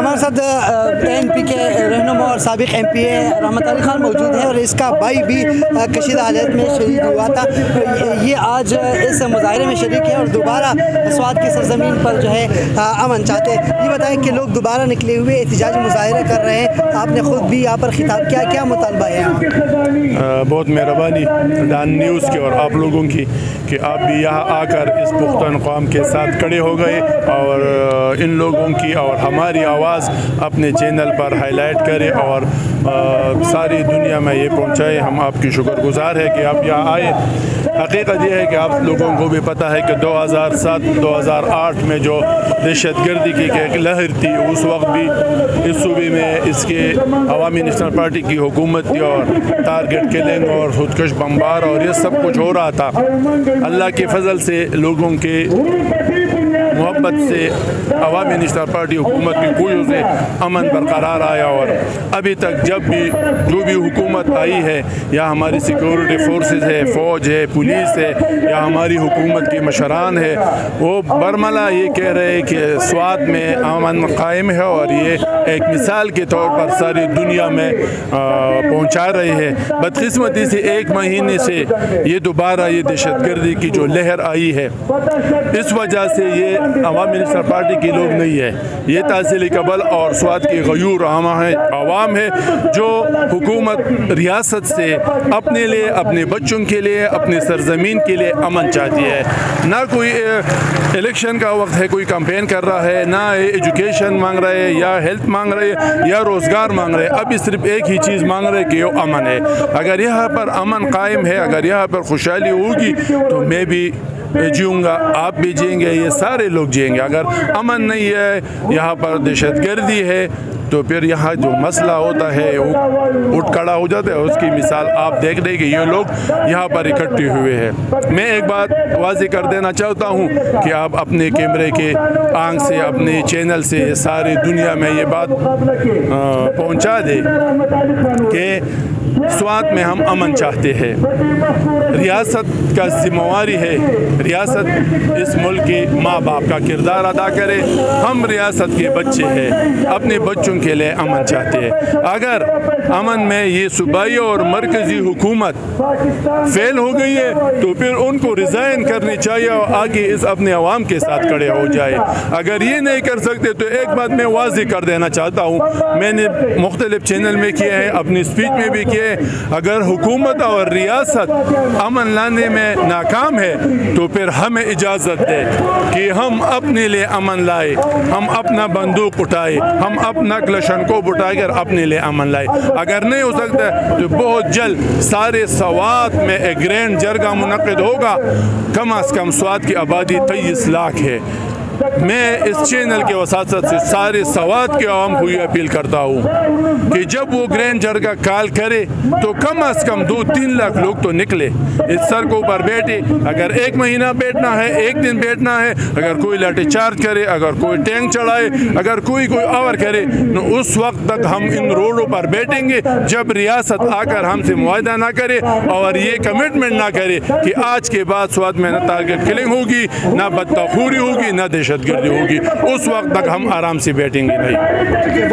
ہمارے ساتھ PNP کے رہنما اور سابق MP رحمت علی خان موجود ہیں اور اس کا بھائی بھی کشیدہ حالت میں شہید ہوا تھا. یہ آج اس مظاہرے میں شریک ہے اور دوبارہ سوات کی سرزمین پر جو ہے امن چاہتے ہیں. یہ بتائیں کہ لوگ دوبارہ نکلے ہوئے احتجاجی مظاہرے کر رہے ہیں, آپ نے خود بھی یہاں پر خطاب کیا, کیا مطالبہ ہے یہاں؟ بہت مہربانی ڈان نیوز کی اور آپ لوگوں کی کہ آپ بھی یہاں آ کر اس پختہ قوم کے ساتھ کھڑے ہو گئے اور ان لوگوں کی اور ہماری آواز اپنے چینل پر ہائی لائٹ کرے اور ساری دنیا میں یہ پہنچائے. ہم آپ کی شکر گزار ہے کہ آپ یہاں آئے. حقیقت یہ ہے کہ آپ لوگوں کو بھی پتہ ہے کہ 2007-2008 میں جو دہشت گردی کی ایک لہر تھی, اس وقت بھی اس صوبے میں اس کے عوامی نیشنل پارٹی کی حکومت تھی اور ٹارگٹ کلنگ اور خودکش بمبار اور یہ سب کچھ ہو رہا تھا. اللہ کے فضل سے لوگوں کے محبت سے عوامی نیشنل پارٹی حکومت کی کوششوں سے امن برقرار آیا اور ابھی تک جب بھی جو بھی حکومت آئی ہے یا ہماری سیکورٹی فورسز ہے, فوج ہے, پولیس ہے یا ہماری حکومت کے مشران ہے, وہ برملا یہ کہہ رہے کہ سوات میں امن قائم ہے اور یہ ایک مثال کے طور پر ساری دنیا میں پہنچا رہے ہیں. بدقسمتی سے ایک مہینے سے یہ دوبارہ یہ دہشت گردی کی جو لہر آئی ہے, اس وجہ سے یہ عوامی نیشنل پارٹی کے لوگ نہیں ہے, یہ تحصیل قبل اور سوات کی غیور عوام ہے جو حکومت ریاست سے اپنے لیے, اپنے بچوں کے لیے, اپنے سرزمین کے لیے امن چاہتی ہے. نہ کوئی الیکشن کا وقت ہے کوئی کمپین کر رہا ہے, نہ ایجوکیشن مانگ رہے ہیں یا ہیلتھ مانگ رہے ہیں یا روزگار مانگ رہے ہیں. ابھی صرف ایک ہی چیز مانگ رہے کہ وہ امن ہے. اگر یہاں پر امن قائم ہے, اگر یہاں پر خوشحالی ہوگی تو میں بھی جیوں گا, آپ بھی جئیں گے, یہ سارے لوگ جئیں گے. اگر امن نہیں ہے, یہاں پر دہشت گردی ہے, تو پھر یہاں جو مسئلہ ہوتا ہے وہ اٹھ کھڑا ہو جاتا ہے. اس کی مثال آپ دیکھ رہے کہ یہ لوگ یہاں پر اکٹھے ہوئے ہیں. میں ایک بات واضح کر دینا چاہتا ہوں کہ آپ اپنے کیمرے کے آنکھ سے, اپنے چینل سے ساری دنیا میں یہ بات پہنچا دے کہ سوات میں ہم امن چاہتے ہیں. ریاست کا ذمہواری ہے, ریاست اس ملک کے ماں باپ کا کردار ادا کرے. ہم ریاست کے بچے ہیں, اپنے بچوں کے لیے امن چاہتے ہیں. اگر امن میں یہ صوبائی اور مرکزی حکومت فیل ہو گئی ہے تو پھر ان کو ریزائن کرنی چاہیے اور آگے اس اپنے عوام کے ساتھ کھڑے ہو جائے. اگر یہ نہیں کر سکتے تو ایک بات میں واضح کر دینا چاہتا ہوں, میں نے مختلف چینل میں کیے ہیں, اپنی اسپیچ میں بھی کیے. اگر حکومت اور ریاست امن لانے میں ناکام ہے تو پھر ہمیں اجازت دے کہ ہم اپنے لیے امن لائے, ہم اپنا بندوق اٹھائے, ہم اپنا کلشنکوف اٹھائے کر اپنے لیے امن لائے. اگر نہیں ہو سکتا تو بہت جلد سارے سوات میں ایک گرینڈ جرگہ منعقد ہوگا. کم از کم سوات کی آبادی 23 لاکھ ہے. میں اس چینل کے وساطت سے سارے سوات کے عوام کو یہ اپیل کرتا ہوں کہ جب وہ گرینڈ جرگہ کال کرے تو کم از کم 2-3 لاکھ لوگ تو نکلے, اس سڑکوں پر بیٹھے. اگر ایک مہینہ بیٹھنا ہے, ایک دن بیٹھنا ہے, اگر کوئی لاٹھی چارج کرے, اگر کوئی ٹینک چڑھائے, اگر کوئی آور کرے, تو اس وقت تک ہم ان روڈوں پر بیٹھیں گے جب ریاست آ کر ہم سے معاہدہ نہ کرے اور یہ کمٹمنٹ نہ کرے کہ آج کے بعد سوات میں نہ ٹارگٹ کلنگ ہوگی, نہ بدتخوری ہوگی, نہ دہشت گردی ہوگی. اس وقت تک ہم آرام سے بیٹھیں گے نہیں.